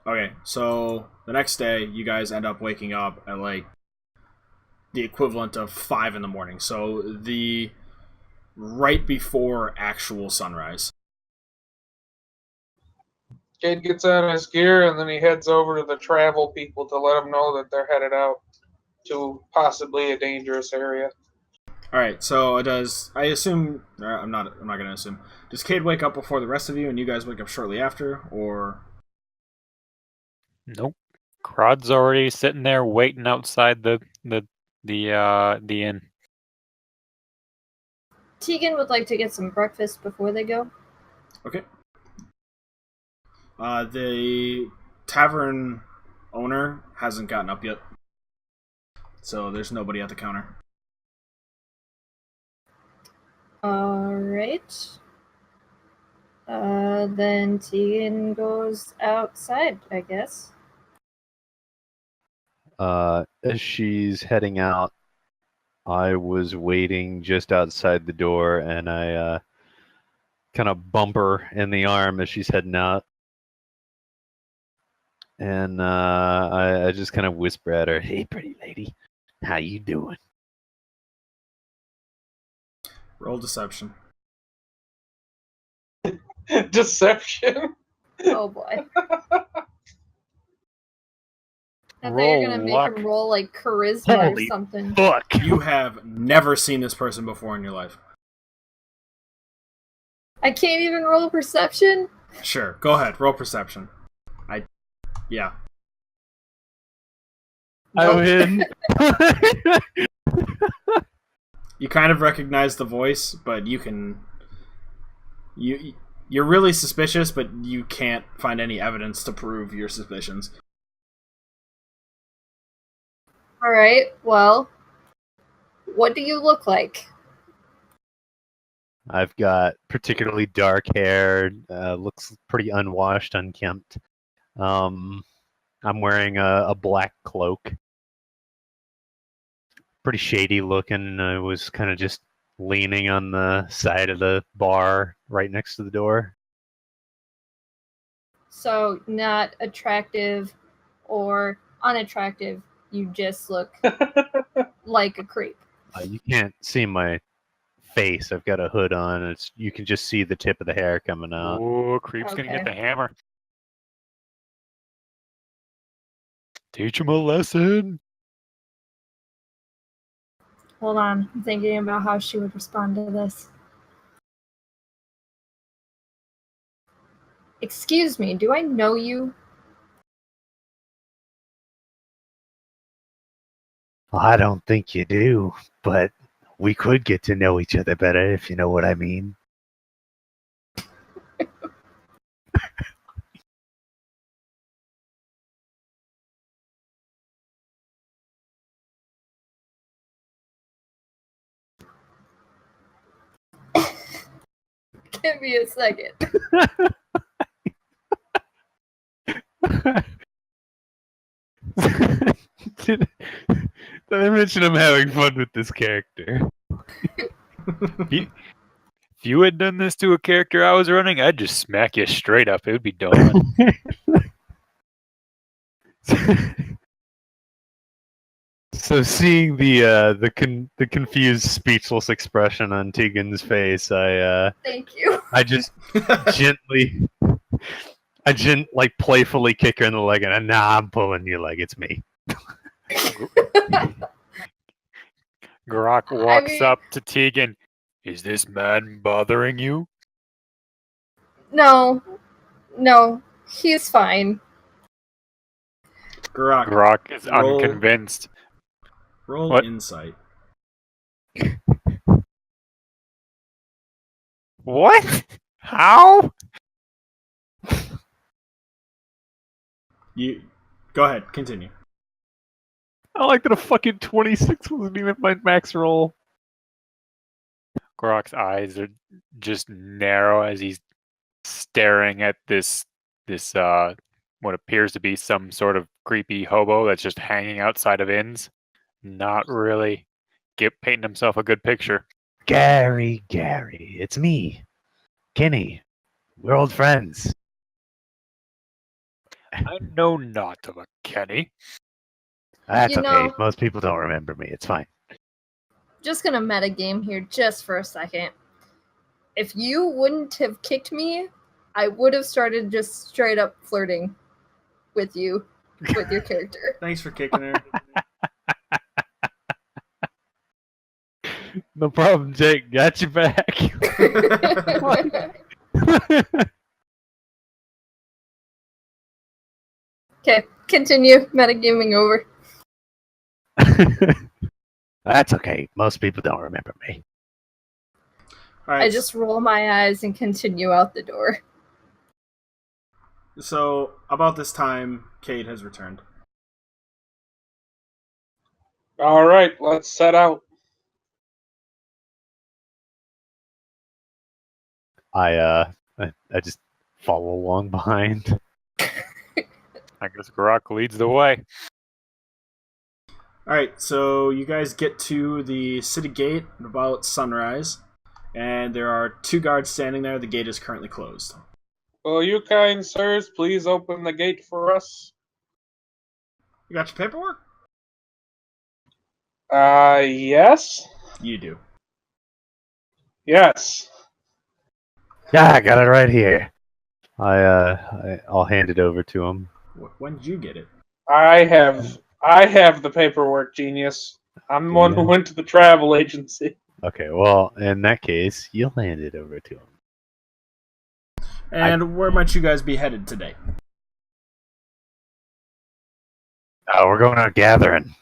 Okay, so the next day, you guys end up waking up at like the equivalent of 5 in the morning. So the right before actual sunrise. Cade gets out his gear and then he heads over to the travel people to let them know that they're headed out to possibly a dangerous area. All right, so does I assume I'm not going to assume. Does Cade wake up before the rest of you, and you guys wake up shortly after, or Nope. Crod's already sitting there waiting outside the inn. Tegan would like to get some breakfast before they go. okay? The tavern owner hasn't gotten up yet, so there's nobody at the counter. Alright. Then Tegan goes outside, I guess. As she's heading out, I was waiting just outside the door, and I kind of bump her in the arm as she's heading out. And I just kind of whisper at her, "Hey, pretty lady, how you doing?" Roll deception. Deception? Oh boy. I thought you were Roll gonna make luck. him roll like charisma or Holy something. Fuck! You have never seen this person before in your life. I can't even roll perception? Sure, go ahead. Roll perception. Yeah. I win. You kind of recognize the voice, but you're really suspicious, but you can't find any evidence to prove your suspicions. Alright, well, what do you look like? I've got particularly dark hair, looks pretty unwashed, unkempt. I'm wearing a black cloak. Pretty shady looking. I was kind of just leaning on the side of the bar right next to the door. So, not attractive or unattractive. You just look like a creep. You can't see my face. I've got a hood on. You can just see the tip of the hair coming out. Ooh, creep's gonna get Okay. the hammer. Teach him a lesson. Hold on, I'm thinking about how she would respond to this. Excuse me, do I know you? I don't think you do, but we could get to know each other better if you know what I mean. Give me a second. Did I mention I'm having fun with this character? If you had done this to a character I was running, I'd just smack you straight up. It would be done. So seeing the confused, speechless expression on Tegan's face, Thank you. I just gently, like playfully kick her in the leg, and nah, I'm pulling your leg. It's me. Grok walks up to Tegan. Is this man bothering you? No, he's fine. Grok is roll- unconvinced. Roll What? insight. What? How? You go ahead. Continue. I like that a fucking 26 wasn't even my max roll. Grok's eyes are just narrow as he's staring at this what appears to be some sort of creepy hobo that's just hanging outside of inns. Not really painting himself a good picture. Gary, it's me, Kenny. We're old friends. I know not of a Kenny. That's You okay. know- Most people don't remember me. It's fine. Just gonna metagame here just for a second. If you wouldn't have kicked me, I would have started just straight up flirting with you, with your character. Thanks for kicking her. No problem, Jake. Got you back. Okay, continue. Metagaming over. That's okay. Most people don't remember me. All right. I just roll my eyes and continue out the door. So about this time, Cade has returned. All right, let's set out. I just follow along behind. I guess Grok leads the way. All right, so you guys get to the city gate at about sunrise, and there are 2 guards standing there. The gate is currently closed. Will you kind sirs please open the gate for us? You got your paperwork? Yes. You do. Yes. Yeah, I got it right here. I'll hand it over to him. When did you get it? I have the paperwork, genius. I'm the one who Yeah. went to the travel agency. Okay, well, in that case, you'll hand it over to him. And where might you guys be headed today? Oh, we're going out gathering.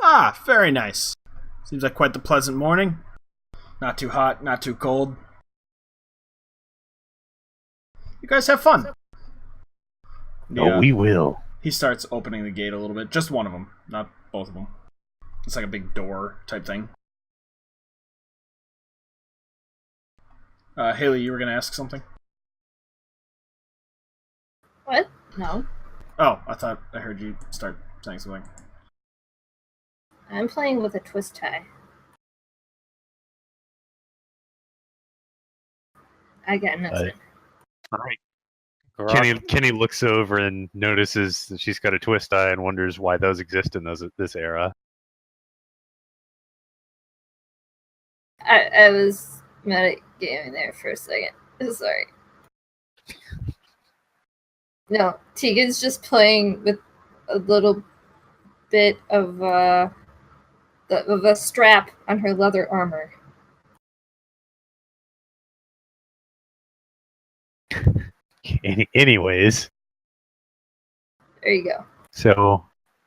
Ah, very nice. Seems like quite the pleasant morning. Not too hot, not too cold. You guys have fun. Oh, we will. He starts opening the gate a little bit. Just one of them, not both of them. It's like a big door type thing. Haley, you were going to ask something? What? No. Oh, I thought I heard you start saying something. I'm playing with a twist tie. I got nothing. All right. Grok, Kenny looks over and notices that she's got a twist eye and wonders why those exist in this era. I was metagaming there for a second. Sorry. No, Tegan's just playing with a little bit of a strap on her leather armor. Anyways, There you go. so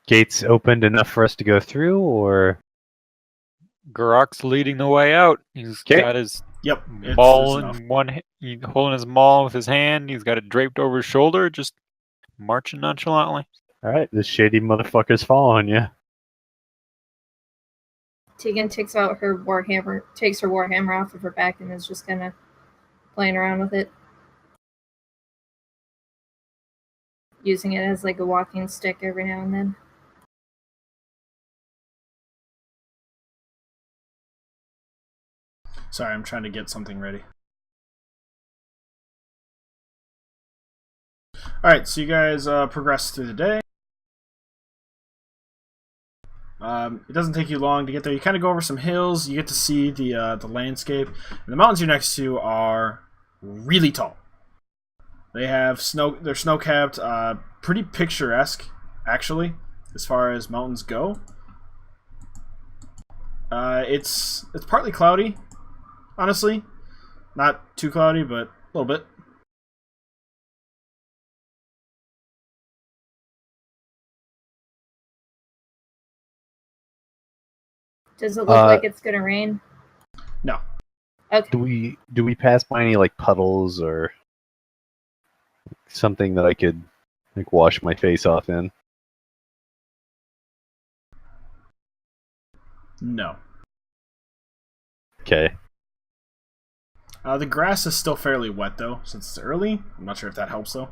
gates opened enough for us to go through, or Grok's leading the way out. He's 'Kay. got his Yep. maul enough. in one, holding his maul with his hand. He's got it draped over his shoulder, just marching nonchalantly. all right, this shady motherfucker's following you. Tegan takes out her warhammer, takes her warhammer off of her back, and is just kind of playing around with it, using it as like a walking stick every now and then. Sorry, I'm trying to get something ready. Alright, so you guys progress through the day. It doesn't take you long to get there. You kind of go over some hills. You get to see the landscape. And the mountains you're next to are really tall. They have snow. They're snow-capped. Pretty picturesque, actually, as far as mountains go. It's partly cloudy, honestly. Not too cloudy, but a little bit. Does it look like it's gonna rain? No. Okay. Do we pass by any like puddles or something that I could like wash my face off in? No. Okay. The grass is still fairly wet, though, since it's early. I'm not sure if that helps, though.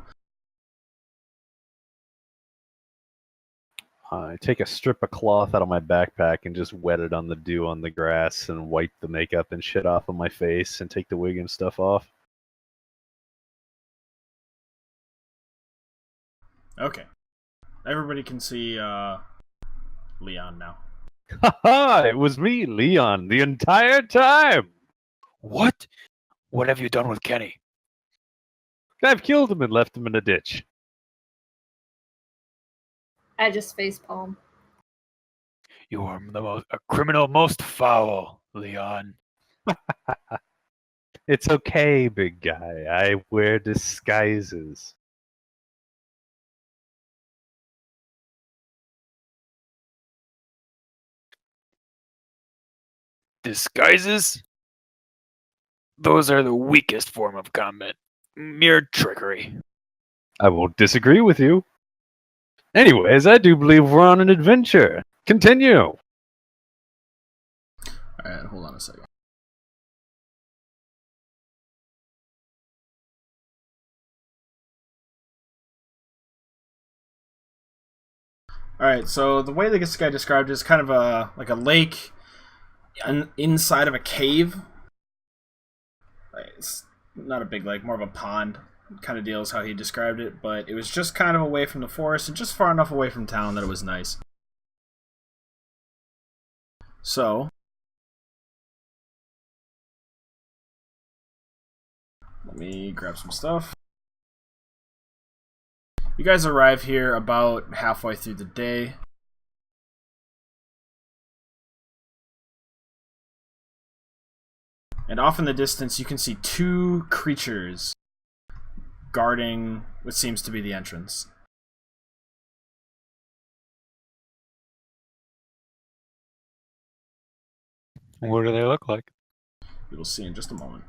I take a strip of cloth out of my backpack and just wet it on the dew on the grass and wipe the makeup and shit off of my face and take the wig and stuff off. Okay. Everybody can see Leon now. Ha! It was me, Leon, the entire time. What? What have you done with Kenny? I've killed him and left him in a ditch. I just facepalm. You are a criminal most foul, Leon. It's okay, big guy. I wear disguises. Disguises? Those are the weakest form of combat. Mere trickery. I won't disagree with you. Anyways, I do believe we're on an adventure. Continue. Alright, hold on a second. Alright, so the way this guy described it is kind of like a lake inside of a cave. It's not a big lake, more of a pond kind of deal is how he described it, but it was just kind of away from the forest and just far enough away from town that it was nice. So, let me grab some stuff. You guys arrive here about halfway through the day. And off in the distance, you can see two creatures guarding what seems to be the entrance. What do they look like? You will see in just a moment.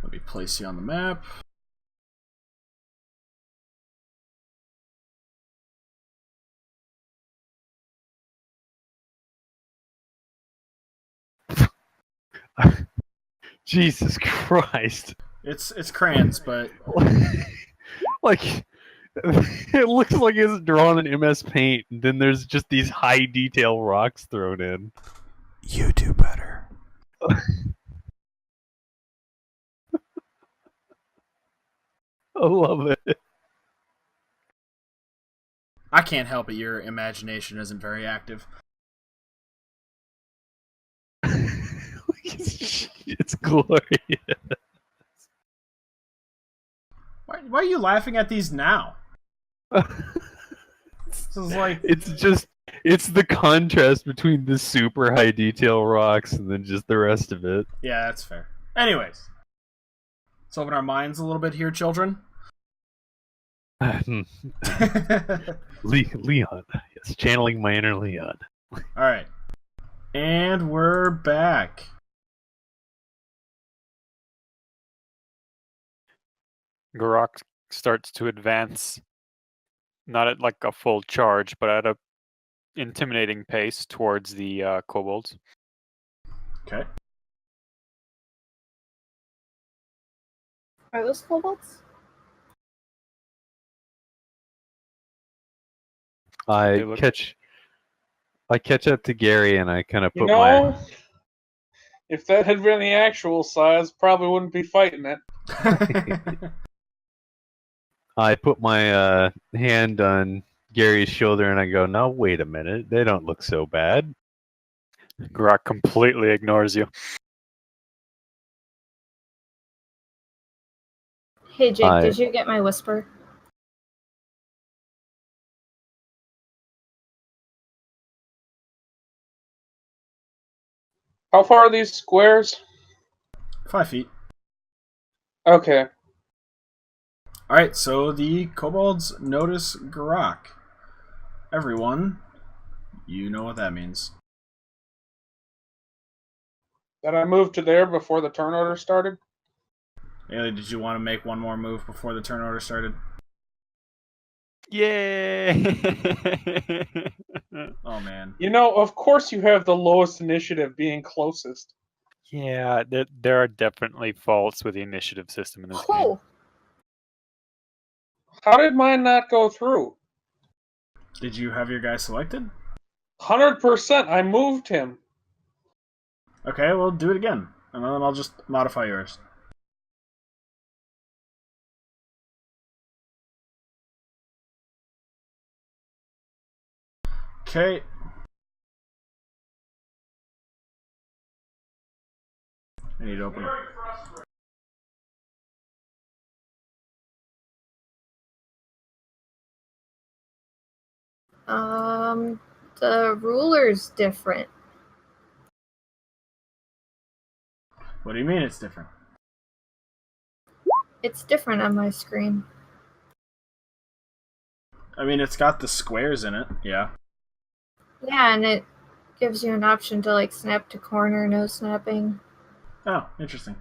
Let me place you on the map. Jesus Christ. It's crayons, but Like, it looks like it's drawn in MS Paint, and then there's just these high detail rocks thrown in. you do better. I love it. I can't help it, your imagination isn't very active. It's glorious. Why are you laughing at these now? This is like It's the contrast between the super high detail rocks and then just the rest of it. yeah, that's fair. Anyways, let's open our minds a little bit here, children. Leon, yes, channeling my inner Leon. Alright. And we're back. Garak starts to advance, not at like a full charge, but at a intimidating pace towards the kobolds. Okay. Are those kobolds? I look- catch up to Gary and I kind of You put my know, if that had been the actual size, probably wouldn't be fighting it. hand on Gary's shoulder and I go, "Now wait a minute, they don't look so bad." Garak completely ignores you. Hey Jake, I- did you get my whisper? How far are these squares? 5 feet. Okay. Alright, so the kobolds notice Garak. Everyone, you know what that means. Did I move to there before the turn order started? Ailey, did you want to make one more move before the turn order started? Yay! Oh man. You know, of course you have the lowest initiative being closest. Yeah, there are definitely faults with the initiative system in this game. Oh, How did mine not go through? Did you have your guy selected? 100%. I moved him. Okay, well, do it again. And then I'll just modify yours. Okay. I need to open it. the ruler's different. What do you mean it's different? It's different on my screen. I mean, it's got the squares in it, yeah. Yeah, and it gives you an option to like snap to corner, no snapping. Oh, interesting.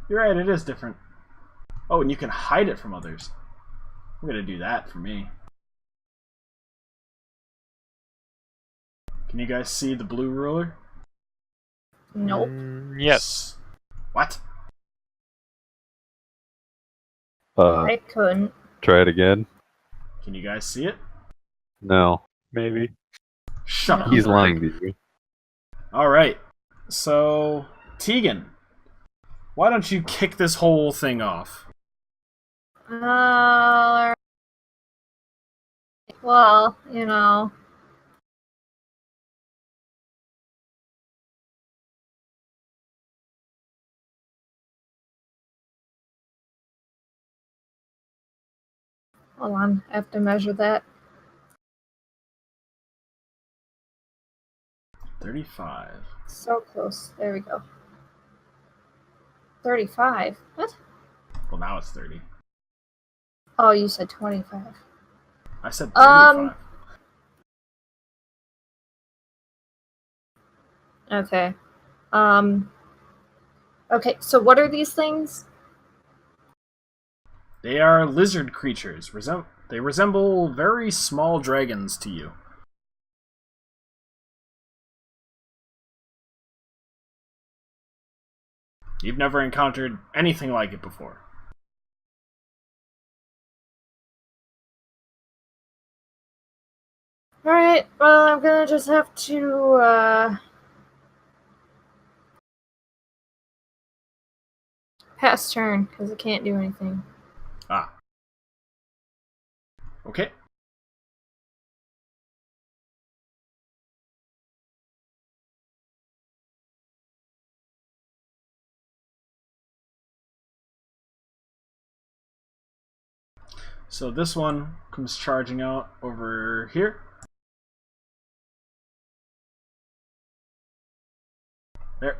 You're right, it is different. Oh, and you can hide it from others. I'm gonna do that for me. Can you guys see the blue ruler? Nope. Yes. What? I couldn't. Try it again. Can you guys see it? No, Maybe. Shut up. he's lying to you. Alright. So, Tegan, why don't you kick this whole thing off? Well, you know. Hold on, I have to measure that. 35. So close. There we go. 35? What? Well, now it's 30. Oh, you said 25. I said 35. Okay. Okay, so what are these things? They are lizard creatures. They resemble very small dragons to you. You've never encountered anything like it before. Alright, well, I'm gonna just have to, pass turn, because I can't do anything. Ah. Okay. So this one comes charging out over here. There.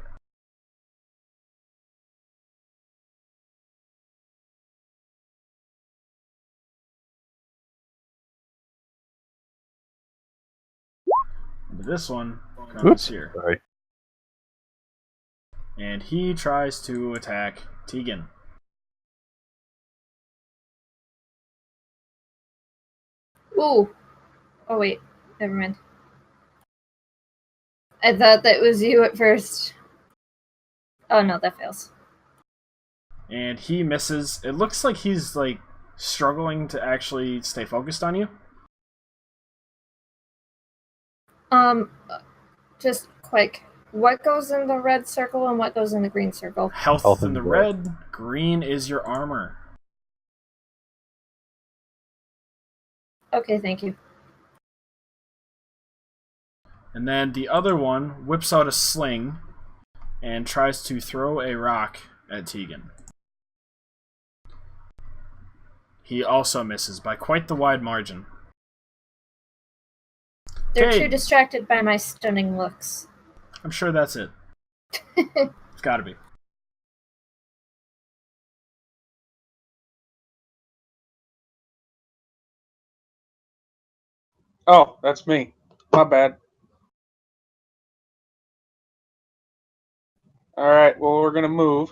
And this one comes Oops. here. Sorry. And he tries to attack Tegan. Ooh. Oh, wait. Never mind. I thought that was you at first. Oh, no, that fails. And he misses. It looks like he's like struggling to actually stay focused on you. Just quick. What goes in the red circle and what goes in the green circle? Health Health in and the red. red, green is your armor. Okay, thank you. And then the other one whips out a sling and tries to throw a rock at Tegan. He also misses by quite the wide margin. They're Okay. too distracted by my stunning looks. I'm sure that's it. It's gotta be. Oh, that's me. My bad. Alright, well, we're going to move.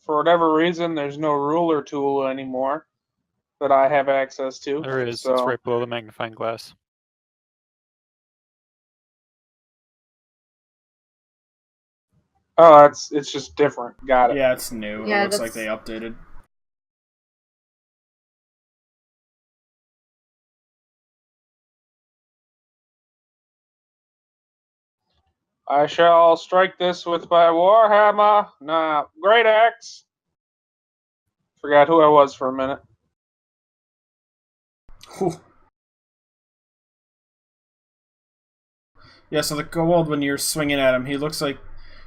For whatever reason, there's no ruler tool anymore that I have access to. There is. So, It's right below the magnifying glass. Oh, it's just different. Got it. Yeah, it's new. Yeah, It looks like that's- they updated. I shall strike this with my warhammer. Nah, great axe. Forgot who I was for a minute. Whew. Yeah, so the kobold, when you're swinging at him, he looks like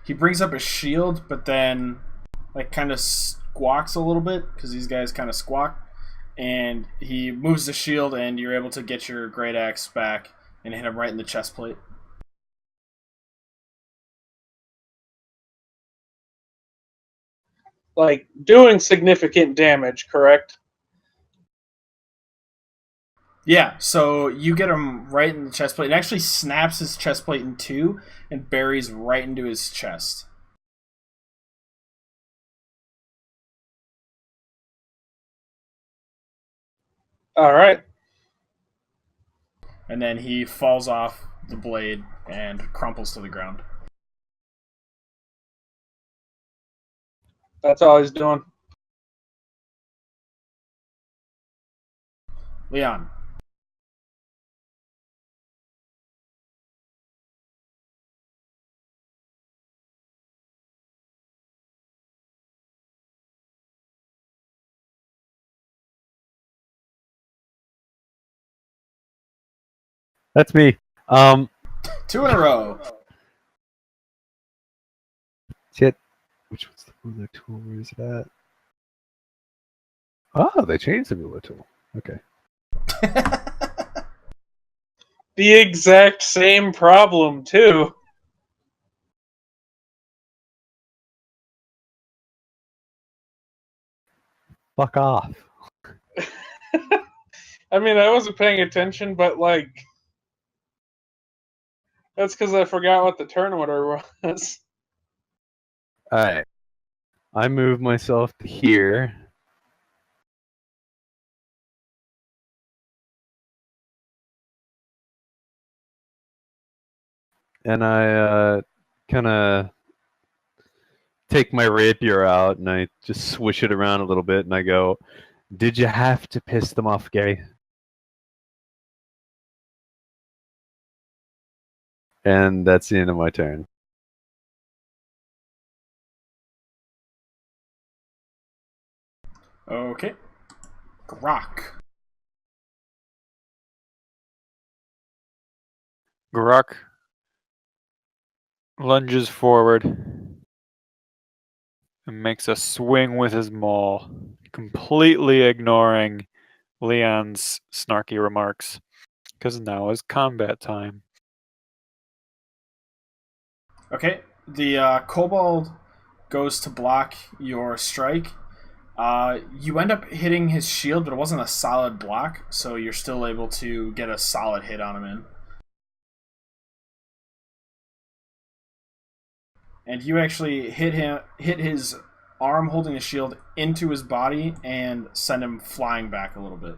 he brings up his shield, but then like kind of squawks a little bit because these guys kind of squawk, and he moves the shield, and you're able to get your great axe back and hit him right in the chest plate. Like, doing significant damage, correct? Yeah, so you get him right in the chest plate. It actually snaps his chest plate in two and buries right into his chest. Alright. And then he falls off the blade and crumples to the ground. That's all he's doing. Leon. That's me. Two in a row. Shit. Which one's the ruler tool? Where is it at? Oh, they changed the ruler tool. Okay. The exact same problem, too. Fuck off. I mean, I wasn't paying attention, but, like, that's because I forgot what the turn order was. Alright. I move myself to here. And I kind of take my rapier out and I just swish it around a little bit and I go, "Did you have to piss them off, Gary?" And that's the end of my turn. Okay. Grok. Grok lunges forward and makes a swing with his maul, completely ignoring Leon's snarky remarks, because now is combat time. Okay. The kobold goes to block your strike. You end up hitting his shield, but it wasn't a solid block, so you're still able to get a solid hit on him in. And you actually hit his arm holding the shield into his body and send him flying back a little bit.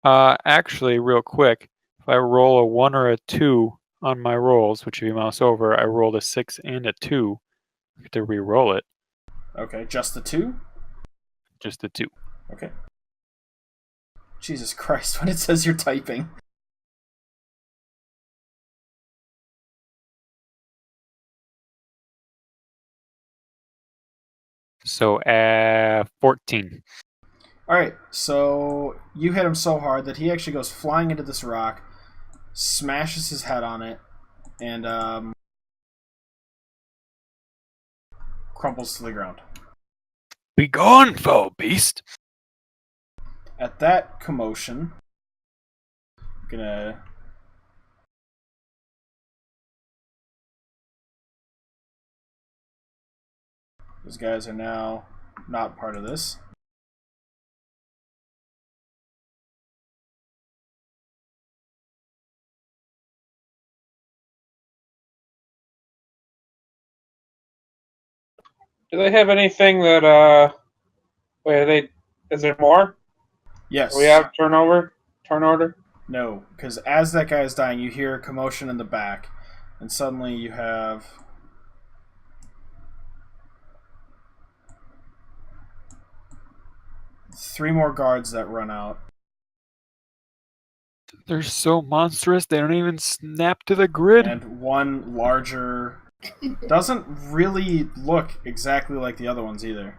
Actually, real quick, if I roll a 1 or a 2 on my rolls, which if you mouse over, I rolled a 6 and a 2, I get to re-roll it. Okay, just the two? Just the 2. Okay. Jesus Christ, when it says you're typing. So, 14. Alright, so you hit him so hard that he actually goes flying into this rock, smashes his head on it, and crumples to the ground. Be gone, foul beast! At that commotion, I'm gonna those guys are now not part of this. Do they have anything that, wait, are they, is there more? Yes. Do we have turn order? No, because as that guy is dying, you hear a commotion in the back, and suddenly you have 3 more guards that run out. They're so monstrous, they don't even snap to the grid. And one larger... Doesn't really look exactly like the other ones either.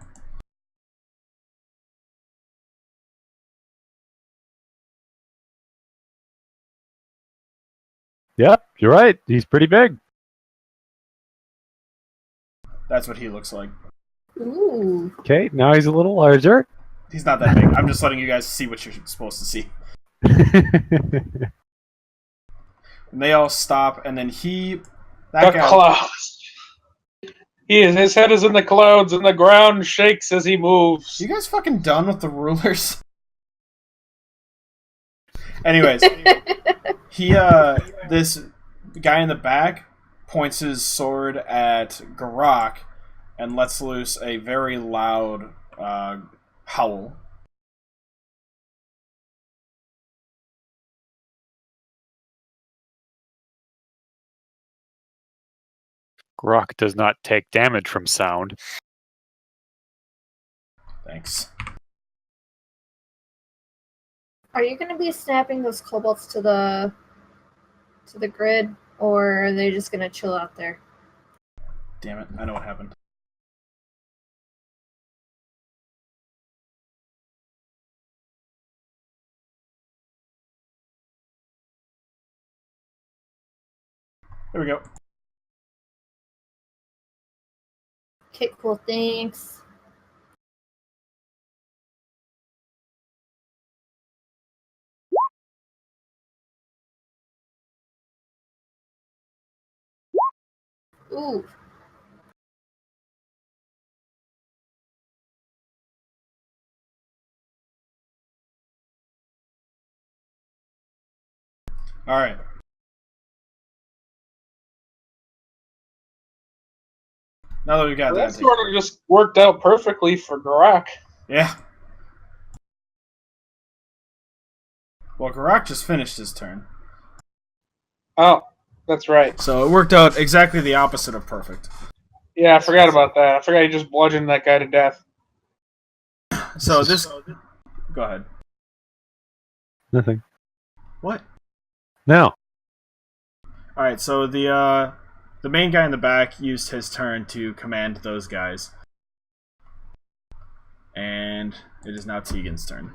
Yeah, you're right. He's pretty big. That's what he looks like. Ooh. Okay, now he's a little larger. He's not that big. I'm just letting you guys see what you're supposed to see. And they all stop, and then The that guy... clouds. His head is in the clouds, and the ground shakes as he moves. You guys fucking done with the rulers? Anyways, this guy in the back points his sword at Garak and lets loose a very loud howl. Grok does not take damage from sound. Thanks. Are you going to be snapping those kobolds to the grid, or are they just going to chill out there? Damn it, I know what happened. There we go. Okay, cool, thanks. Ooh. Alright. Now that we've got That that. sort of just worked out perfectly for Garak. Yeah. Well, Garak just finished his turn. Oh, that's right. So it worked out exactly the opposite of perfect. Yeah, I forgot about that. I forgot he just bludgeoned that guy to death. So this... Go ahead. Nothing. What? No. Alright, so the main guy in the back used his turn to command those guys. And it is now Tegan's turn.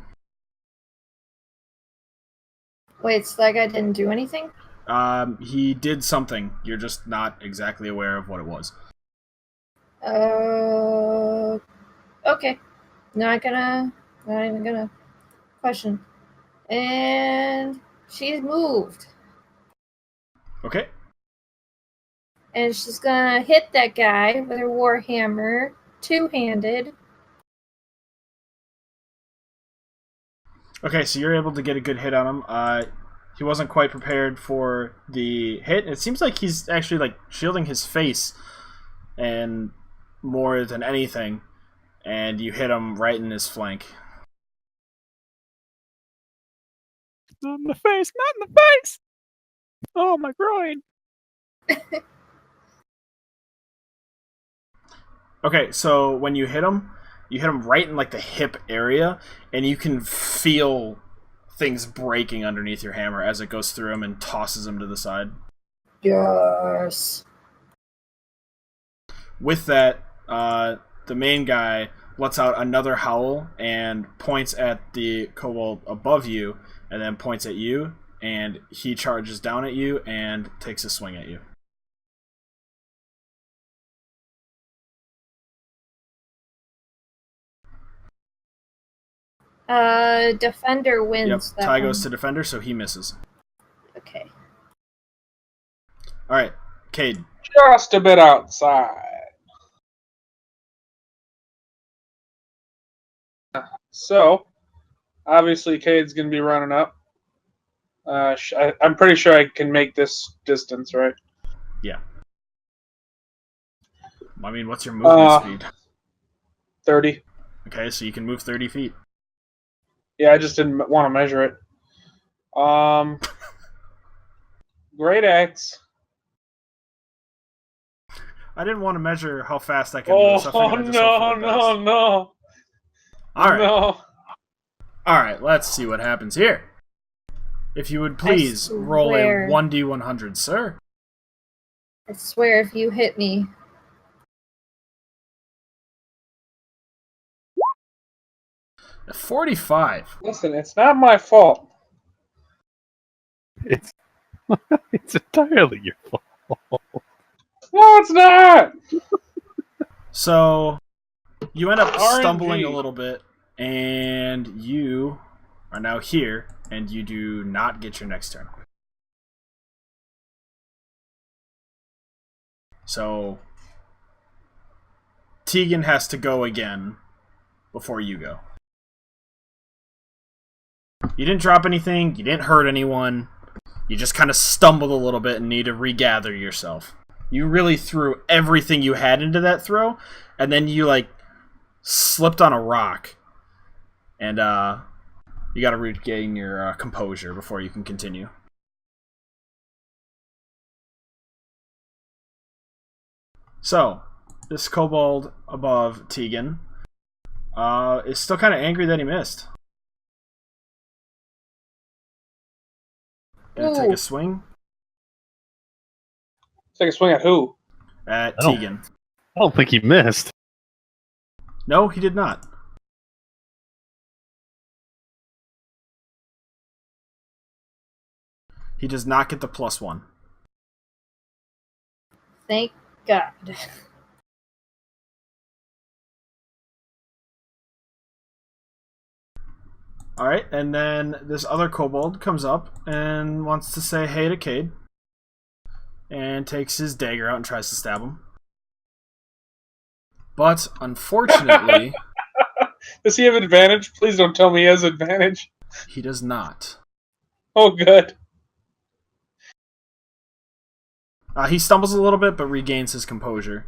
Wait, so that guy didn't do anything? He did something. You're just not exactly aware of what it was. Okay. Not even gonna question. And she's moved. Okay. And she's gonna hit that guy with her warhammer, two-handed. Okay, so you're able to get a good hit on him. He wasn't quite prepared for the hit. It seems like he's actually like shielding his face and more than anything. And you hit him right in his flank. Not in the face! Not in the face! Oh, my groin! Okay, so when you hit him right in like the hip area, and you can feel things breaking underneath your hammer as it goes through him and tosses him to the side. Yes. With that, the main guy lets out another howl and points at the kobold above you, and then points at you, and he charges down at you and takes a swing at you. Defender wins. Yep, that tie one. goes to defender, so he misses. Okay. Alright, Cade. Just a bit outside. So, obviously, Cade's going to be running up. I'm pretty sure I can make this distance, right? Yeah. I mean, what's your movement speed? 30. Okay, so you can move 30 feet. Yeah, I just didn't want to measure it. Great axe. I didn't want to measure how fast I can move. So I Oh, figured I'd just hope for no, the best. no, no. All right. No. Alright, let's see what happens here. If you would please roll a swear. 1d100, sir. I swear if you hit me. A 45. Listen, it's not my fault. It's it's entirely your fault. No, it's not. So, you end up RNG. stumbling a little bit, and you are now here, and you do not get your next turn. So, Tegan has to go again before you go. You didn't drop anything, you didn't hurt anyone, you just kind of stumbled a little bit and need to regather yourself. You really threw everything you had into that throw, and then you, like, slipped on a rock. And, you gotta regain your composure before you can continue. So, this kobold above Tegan is still kind of angry that he missed. Gonna take Ooh. a swing Take a swing at who? at Oh. Tegan. I don't think he missed. No, he did not. He does not get the +1. Thank God. Alright, and then this other kobold comes up and wants to say hey to Cade. And takes his dagger out and tries to stab him. But, unfortunately, Does he have advantage? Please don't tell me he has advantage. he does not. Oh, good. He stumbles a little bit, but regains his composure.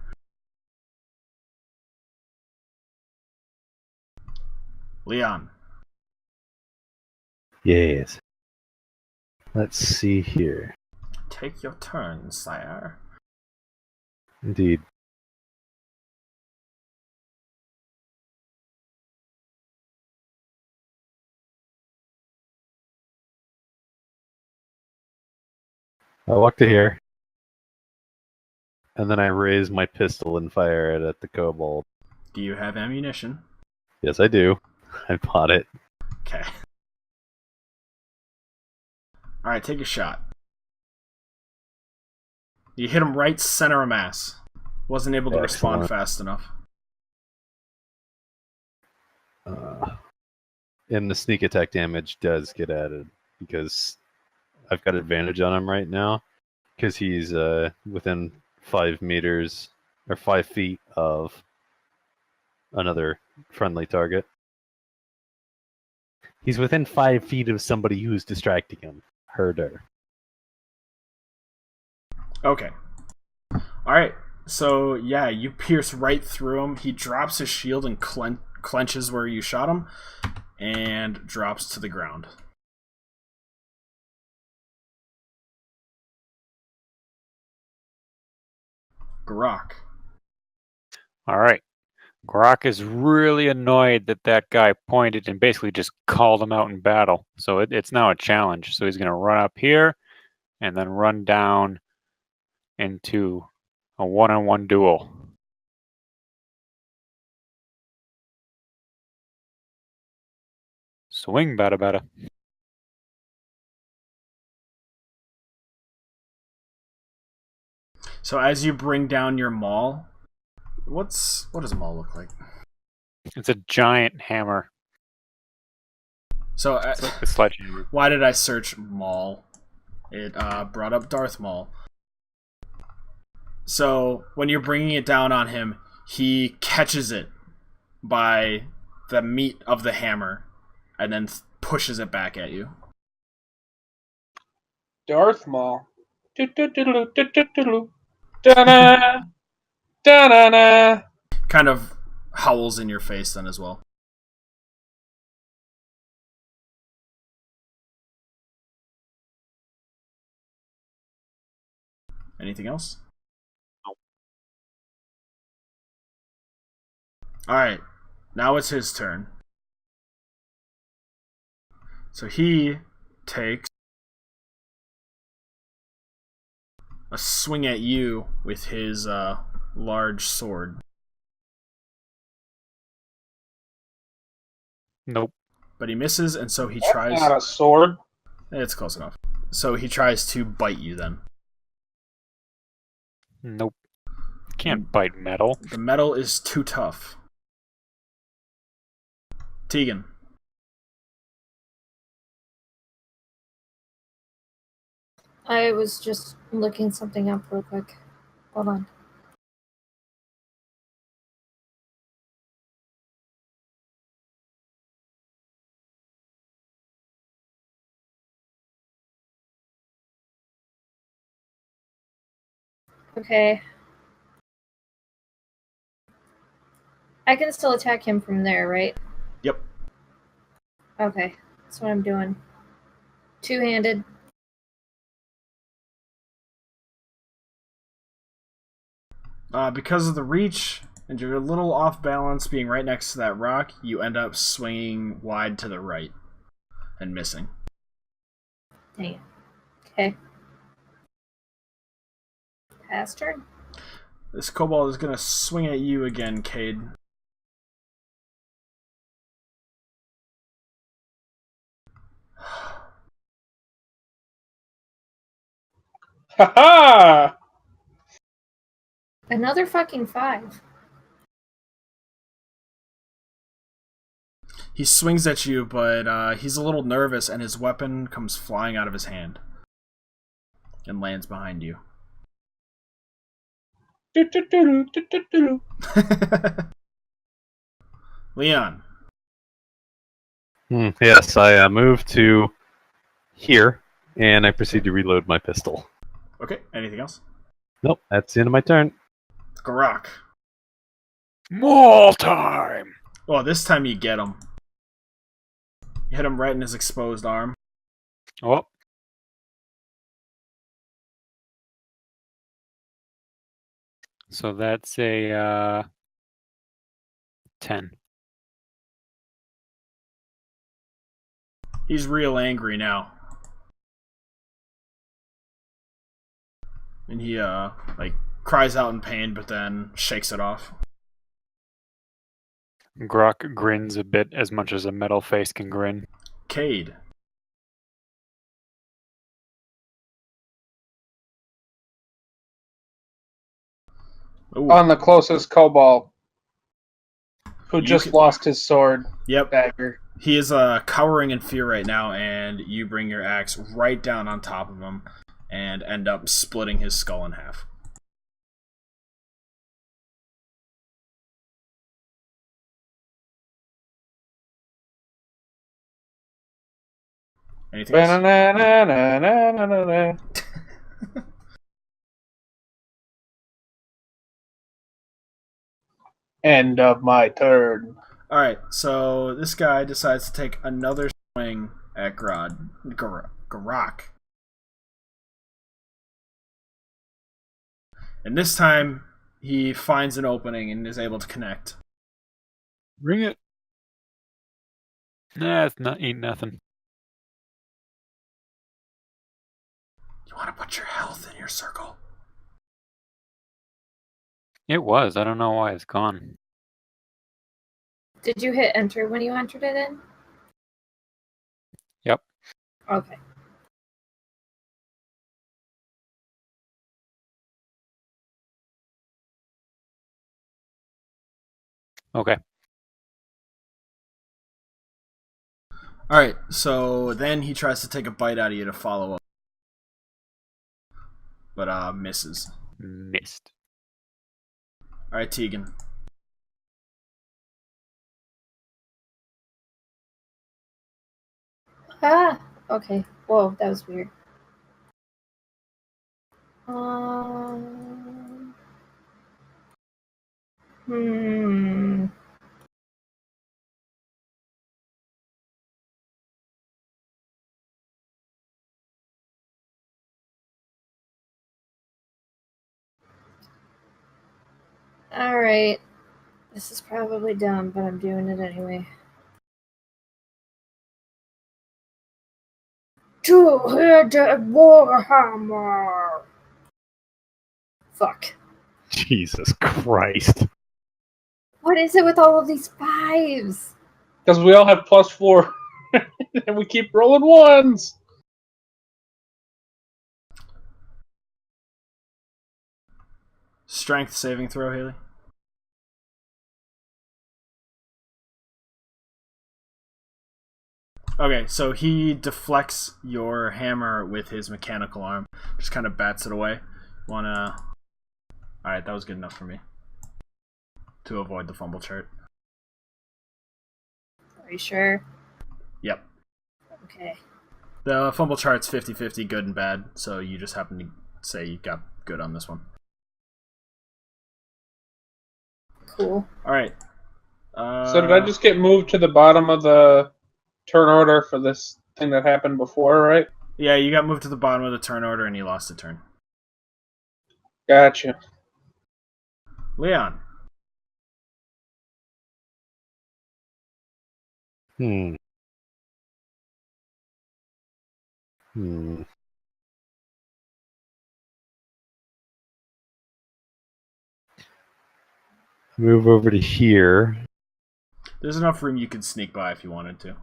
Leon. Yes. Let's see here. Take your turn, sire. Indeed. I walk to here, and then I raise my pistol and fire it at the kobold. Do you have ammunition? Yes, I do. I bought it. Okay. Alright, take a shot. You hit him right center of mass. Wasn't able to respond Excellent. fast enough. And the sneak attack damage does get added because I've got advantage on him right now because he's within 5 meters or 5 feet of another friendly target. He's within 5 feet of somebody who's distracting him. Herder. Okay. Alright, so yeah, you pierce right through him. He drops his shield and clenches where you shot him, and drops to the ground. Grok. All right. Grok is really annoyed that that guy pointed and basically just called him out in battle. So it's now a challenge. So he's going to run up here and then run down into a one-on-one duel. Swing, bada bada. So as you bring down your maul, what does a maul look like? It's a giant hammer. So It's like the sledgehammer. why did I search maul? It brought up Darth Maul. So when you're bringing it down on him, he catches it by the meat of the hammer and then pushes it back at you. Darth Maul. Da-na, da-na-na. Kind of howls in your face then as well. Anything else? No. Alright, now it's his turn. So he takes a swing at you with his large sword. Nope. But he misses, and so he That's tries. not a sword. It's close enough. So he tries to bite you then. Nope. Can't bite metal. The metal is too tough. Tegan. I was just looking something up real quick. Hold on. Okay. I can still attack him from there, right? Yep. Okay. That's what I'm doing. Two-handed. Because of the reach and you're a little off balance being right next to that rock, you end up swinging wide to the right and missing. Dang it. Okay. Pass turn. This kobold is going to swing at you again, Cade. Ha-ha! Another fucking 5. He swings at you, but he's a little nervous, and his weapon comes flying out of his hand and lands behind you. Do-do-do-do-do-do-do. Leon. Yes, I move to here, and I proceed to reload my pistol. Okay, anything else? Nope, that's the end of my turn. Garak. More time. Oh, this time you get him. You hit him right in his exposed arm. Oh. So that's a 10. He's real angry now. And he, like, cries out in pain, but then shakes it off. Grok grins a bit as much as a metal face can grin. Cade. Ooh. On the closest kobold, who You just can- lost his sword Yep. dagger. He is cowering in fear right now, and you bring your axe right down on top of him and end up splitting his skull in half. Anything else? Ba-na-na-na-na-na-na-na. End of my turn. Alright, so this guy decides to take another swing at Garak. And this time, he finds an opening and is able to connect. Bring it. Nah, it's not ain't nothing. You want to put your health in your circle? It was. I don't know why it's gone. Did you hit enter when you entered it in? Yep. Okay. Okay. Alright, so then he tries to take a bite out of you to follow up. But misses. Missed. Alright, Tegan. Ah! Okay. Whoa, that was weird. Um... Hmm... Alright. This is probably dumb, but I'm doing it anyway. Two-headed warhammer. Fuck. Jesus Christ. What is it with all of these fives? Because we all have +4. And we keep rolling ones. Strength saving throw, Haley. Okay, so he deflects your hammer with his mechanical arm. Just kind of bats it away. Wanna... Alright, that was good enough for me. To avoid the fumble chart. Are you sure? Yep. Okay. The fumble chart's 50-50, good and bad, so you just happen to say you got good on this one. Cool. Alright. So did I just get moved to the bottom of the turn order for this thing that happened before, right? Yeah, you got moved to the bottom of the turn order and you lost a turn. Gotcha. Leon. Hmm. Move over to here. There's enough room you could sneak by if you wanted to.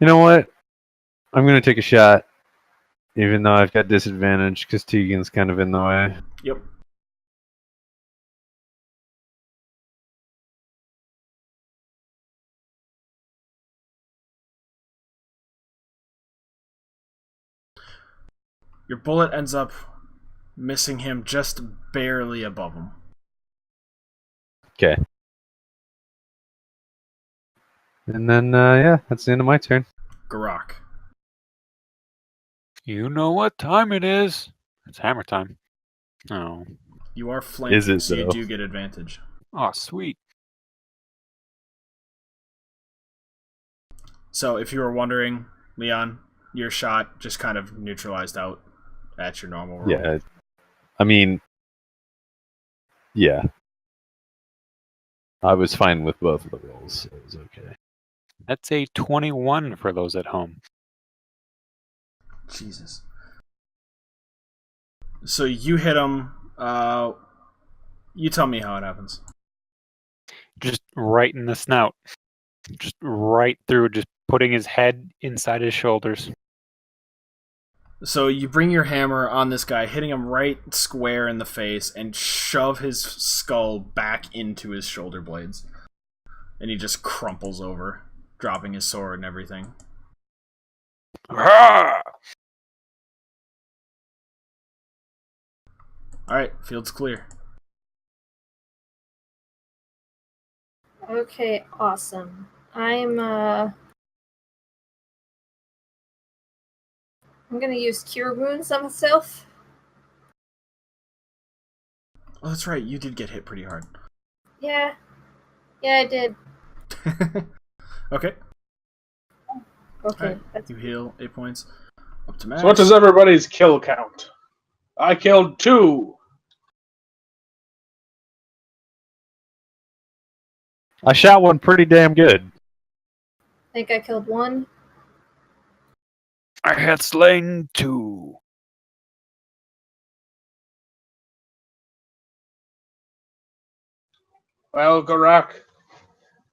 You know what? I'm going to take a shot, even though I've got disadvantage because Tegan's kind of in the way. Yep. Your bullet ends up missing him just barely above him. Okay. And then, yeah, that's the end of my turn. Garak. You know what time it is. It's hammer time. Oh. You are flanking, Is it, so you though? do get advantage. Oh, sweet. So if you were wondering, Leon, your shot just kind of neutralized out at your normal roll. Yeah. I mean, yeah. I was fine with both of the rolls, so it was okay. That's a 21 for those at home. Jesus. So you hit him. You tell me how it happens. Just right in the snout. Just right through, just putting his head inside his shoulders. So you bring your hammer on this guy, hitting him right square in the face, and shove his skull back into his shoulder blades. And he just crumples over, dropping his sword and everything. Ah! Alright, field's clear. Okay, awesome. I'm gonna use Cure Wounds on myself. Oh, that's right, you did get hit pretty hard. Yeah. Yeah, I did. Okay. Okay. Alright, you heal 8 points. Up to max. So what does everybody's kill count? I killed 2. I shot one pretty damn good. I think I killed 1. I had slain 2. Well, Garak,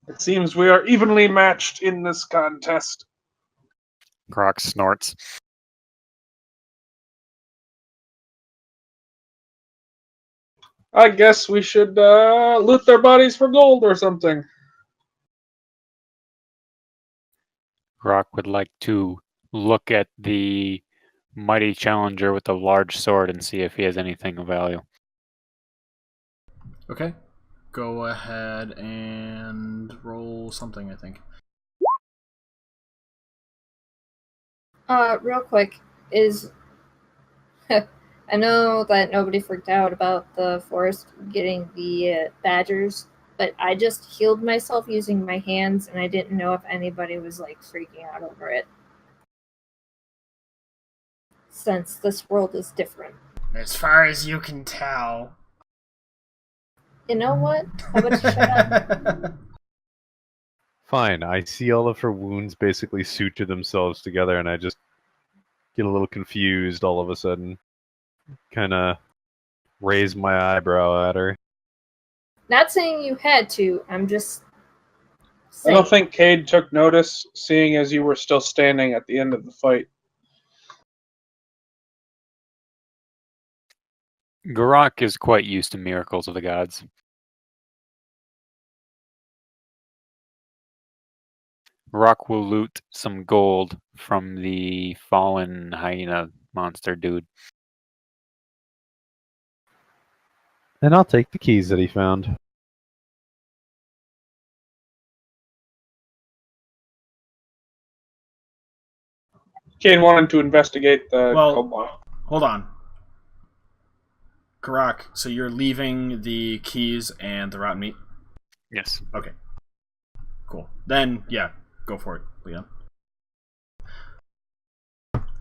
it seems we are evenly matched in this contest. Grok snorts. I guess we should loot their bodies for gold or something. Grok would like to look at the mighty challenger with the large sword and see if he has anything of value. Okay. Go ahead and roll something, I think. Real quick, is I know that nobody freaked out about the forest getting the badgers, but I just healed myself using my hands, and I didn't know if anybody was like freaking out over it. Since this world is different. As far as you can tell. You know what? How about you shut up? Fine. I see all of her wounds basically suture themselves together, and I just get a little confused all of a sudden. Kind of raise my eyebrow at her. Not saying you had to. I'm just I saying. don't think Cade took notice, seeing as you were still standing at the end of the fight. Garak is quite used to miracles of the gods. Garak will loot some gold from the fallen hyena monster dude. And I'll take the keys that he found. Cade wanted to investigate the Well- kobold. Hold on. Karak, so you're leaving the keys and the rotten meat? Yes. Okay. Cool. Then, yeah, go for it, Leon.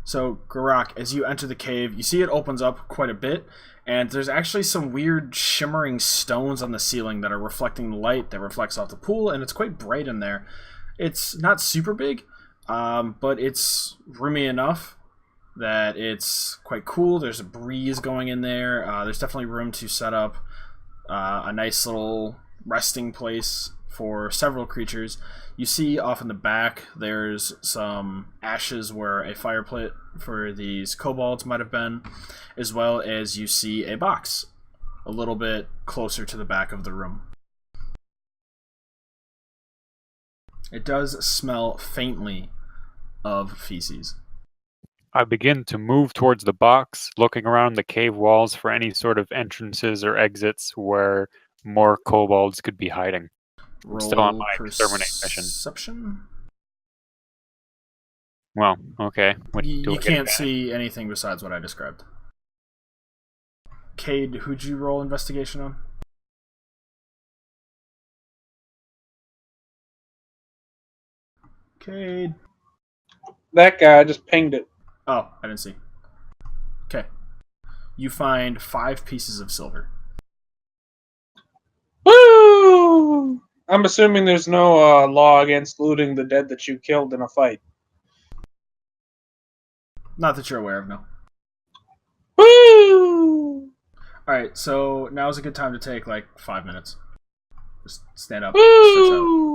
So, Garak, as you enter the cave, you see it opens up quite a bit, and there's actually some weird shimmering stones on the ceiling that are reflecting the light that reflects off the pool, and it's quite bright in there. It's not super big, but it's roomy enough that it's quite cool. There's a breeze going in there. There's definitely room to set up a nice little resting place for several creatures. You see off in the back there's some ashes where a fire pit for these kobolds might have been, as well as you see a box a little bit closer to the back of the room. It does smell faintly of feces. I begin to move towards the box, looking around the cave walls for any sort of entrances or exits where more kobolds could be hiding. I'm still on my exterminate mission. Perception? Well, okay. What, do You I get can't advantage? see anything besides what I described. Cade, who'd you roll investigation on? Cade. That guy just pinged it. Oh, I didn't see. Okay. You find 5 pieces of silver. Woo! I'm assuming there's no law against looting the dead that you killed in a fight. Not that you're aware of, no. Woo! Alright, so now's a good time to take like 5 minutes. Just stand up, stretch out. Woo!